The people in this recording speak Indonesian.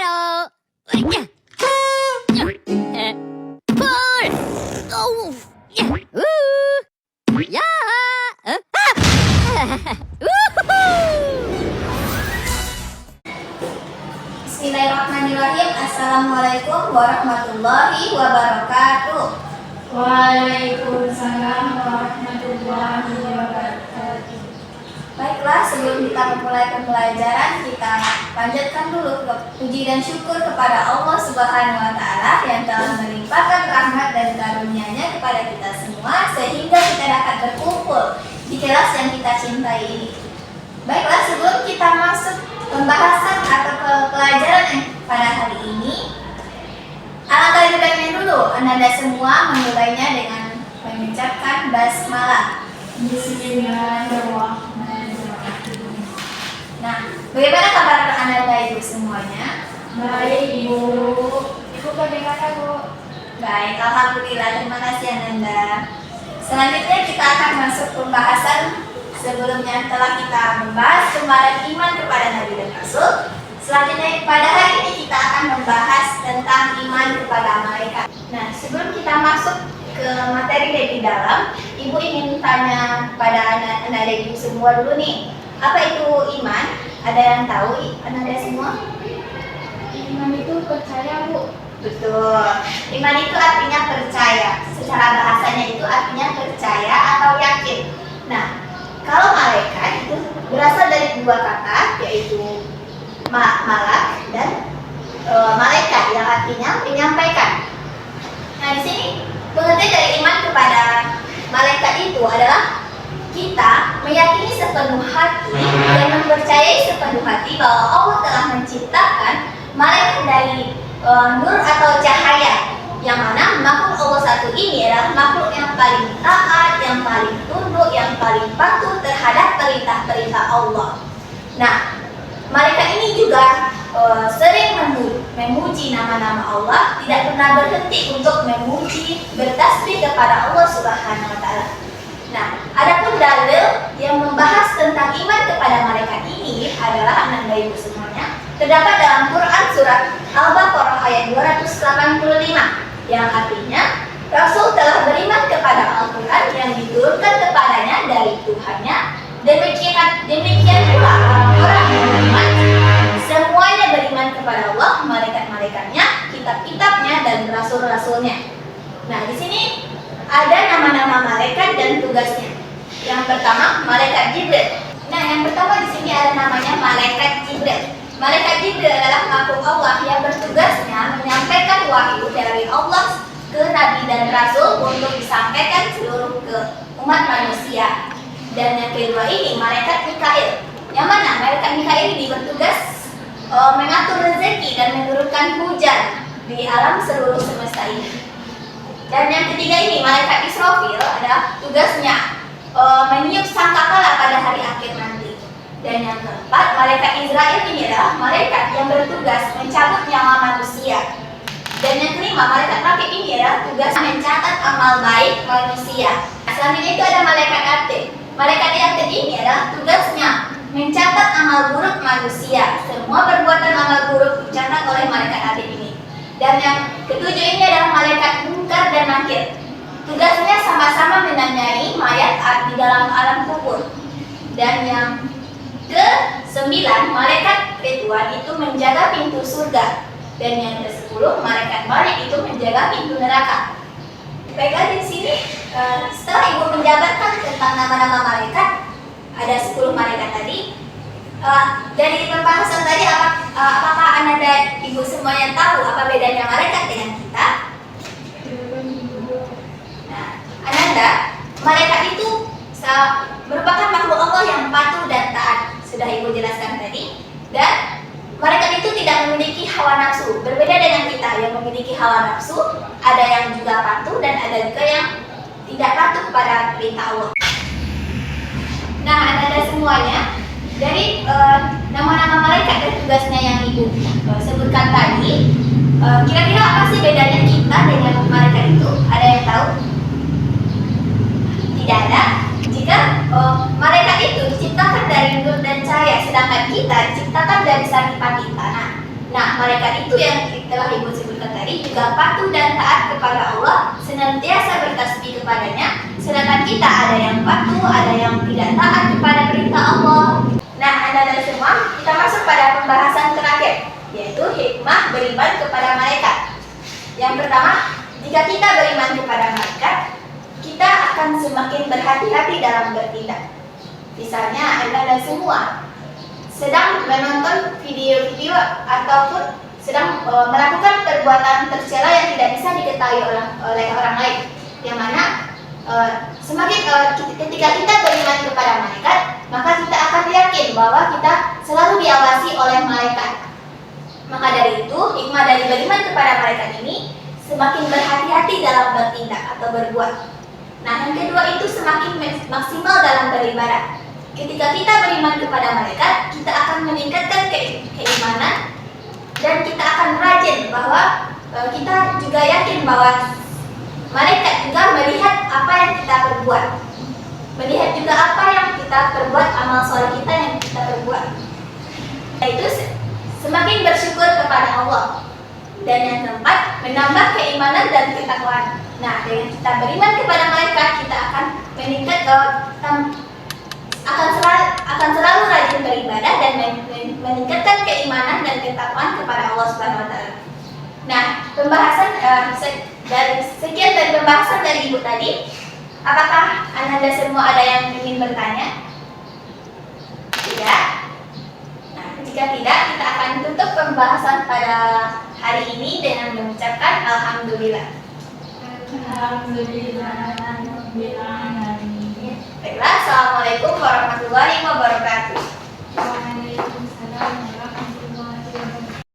Halo. Pul. Oh. Ya. Bismillahirrahmanirrahim. Assalamualaikum warahmatullahi wabarakatuh. Waalaikumsalam warahmatullahi wabarakatuh. Baiklah, sebelum kita memulai pembelajaran, kita panjatkan dulu puji dan syukur kepada Allah Subhanahu wa Ta'ala yang telah melimpahkan rahmat dan karunia-Nya kepada kita semua sehingga kita dapat berkumpul di kelas yang kita cintai ini. Baiklah, sebelum kita masuk pembahasan atau ke pelajaran yang pada hari ini, alangkah lebih baiknya dulu Anda semua memulainya dengan mengucapkan basmalah. Bismillahirrahmanirrahim. Nah, bagaimana kabar Anda Ibu semuanya? Baik Ibu. Ibu bagaimana Bu? Baik, alhamdulillah, terima kasih Ananda. Selanjutnya kita akan masuk pembahasan. Sebelumnya telah kita membahas kemarin iman kepada Nabi dan Rasul. Selanjutnya pada hari ini kita akan membahas tentang iman kepada malaikat. Nah, sebelum kita masuk ke materi lebih dalam, Ibu ingin tanya pada anak-anak Ibu semua dulu nih, apa itu iman? Ada yang tahu Anda semua? Iman itu percaya Bu. Betul. Iman itu artinya percaya. Secara bahasanya itu artinya percaya atau yakin. Nah, kalau malaikat itu berasal dari dua kata, yaitu malak dan malaikat yang artinya menyampaikan. Nah, di sini pengertian dari iman kepada malaikat itu adalah kita meyakini sepenuh hati dan mempercayai sepenuh hati bahwa Allah telah menciptakan malaikat dari nur atau cahaya, yang mana makhluk Allah satu ini adalah makhluk yang paling taat, yang paling tunduk, yang paling patuh terhadap perintah-perintah Allah. Nah, malaikat ini juga sering memuji nama-nama Allah, tidak pernah berhenti untuk memuji, bertasbih kepada Allah Subhanahu wa Ta'ala. Nah, adapun dalil yang membahas tentang iman kepada malaikat ini adalah anak Ibu semuanya terdapat dalam Quran surat Al-Baqarah ayat 285 yang artinya Rasul telah beriman kepada Al-Quran yang diturunkan kepadanya dari Tuhannya. Demikian pula orang-orang yang beriman, semuanya beriman kepada Allah, malaikat-malaikatnya, kitab-kitabnya, dan rasul-rasulnya. Nah, di sini ada nama-nama malaikat dan tugasnya. Yang pertama, malaikat Jibril. Nah, yang pertama di sini ada namanya malaikat Jibril. Malaikat Jibril adalah makhluk Allah yang bertugasnya menyampaikan wahyu dari Allah ke Nabi dan Rasul untuk disampaikan seluruh ke umat manusia. Dan yang kedua ini malaikat Mikail, yang mana malaikat Mikail ini bertugas mengatur rezeki dan menurunkan hujan di alam seluruh semesta ini. Dan yang ketiga ini malaikat Israfil adalah tugasnya meniup sangkakala pada hari akhir nanti. Dan yang keempat, malaikat Israel ini adalah malaikat yang bertugas mencabut nyawa manusia. Dan yang kelima, malaikat Rakib ini adalah tugas mencatat amal baik manusia. Selanjutnya itu ada malaikat Atid. Malaikat Atid ini adalah tugasnya mencatat amal buruk manusia. Semua perbuatan amal buruk dicatat oleh malaikat Atid ini. Dan yang ketujuh ini adalah malaikat Munkar dan Nakir. Tugasnya sama-sama menanyai mayat di dalam alam kubur. Dan yang ke-9, malaikat Ridwan itu menjaga pintu surga. Dan yang ke-10, malaikat Malik itu menjaga pintu neraka. Baiklah, di sini setelah Ibu menjabarkan tentang nama-nama malaikat, ada 10 malaikat tadi. Dari pembahasan tadi, apakah Anda Ibu semuanya tahu apa bedanya malaikat dengan kita? Nah, Ananda, malaikat itu merupakan makhluk Allah yang patuh dan taat. Sudah Ibu jelaskan tadi. Dan malaikat itu tidak memiliki hawa nafsu. Berbeda dengan kita yang memiliki hawa nafsu, ada yang juga patuh dan ada juga yang tidak patuh kepada perintah Allah. Nah, Anda semuanya, dari nama-nama malaikat dan tugasnya yang Ibu sebutkan tadi, kira-kira apa sih bedanya kita dengan malaikat itu? Ada yang tahu? Tidak ada. Jika malaikat itu diciptakan dari nur dan cahaya, sedangkan kita diciptakan dari saripati tanah. Nah, malaikat itu yang telah Ibu sebutkan tadi juga patuh dan taat kepada Allah, senantiasa bertasbih kepadanya. Sedangkan kita ada yang patuh, ada yang tidak taat kepada perintah Allah. Nah, anak-anak semua, kita masuk pada pembahasan terakhir, yaitu hikmah beriman kepada malaikat. Yang pertama, jika kita beriman kepada malaikat, kita akan semakin berhati-hati dalam bertindak. Misalnya, anak-anak semua sedang menonton video-video ataupun sedang melakukan perbuatan tercela yang tidak bisa diketahui oleh orang lain. Yang mana ketika kita beriman kepada malaikat, maka kita akan yakin bahwa kita selalu diawasi oleh malaikat. Maka dari itu, hikmah dari beriman kepada malaikat ini semakin berhati-hati dalam bertindak atau berbuat. Nah, yang kedua itu semakin maksimal dalam beribadah. Ketika kita beriman kepada malaikat, kita akan meningkatkan keimanan dan kita akan rajin bahwa kita juga yakin bahwa malaikat juga melihat apa yang kita perbuat, melihat juga apa yang kita perbuat, amal soleh kita yang kita perbuat. Yaitu semakin bersyukur kepada Allah. Dan yang keempat, menambah keimanan dan ketakwaan. Nah, dengan kita beriman kepada malaikat, kita akan meningkat akan selalu rajin beribadah dan meningkatkan keimanan dan ketakwaan kepada Allah Subhanahu wa taala. Nah, pembahasan sekian dari pembahasan dari Ibu tadi. Apakah Anda semua ada yang ingin bertanya? Tidak? Nah, jika tidak, kita akan tutup pembahasan pada hari ini dengan mengucapkan Alhamdulillah. Baiklah, Assalamualaikum warahmatullahi wabarakatuh. Waalaikumsalam warahmatullahi wabarakatuh.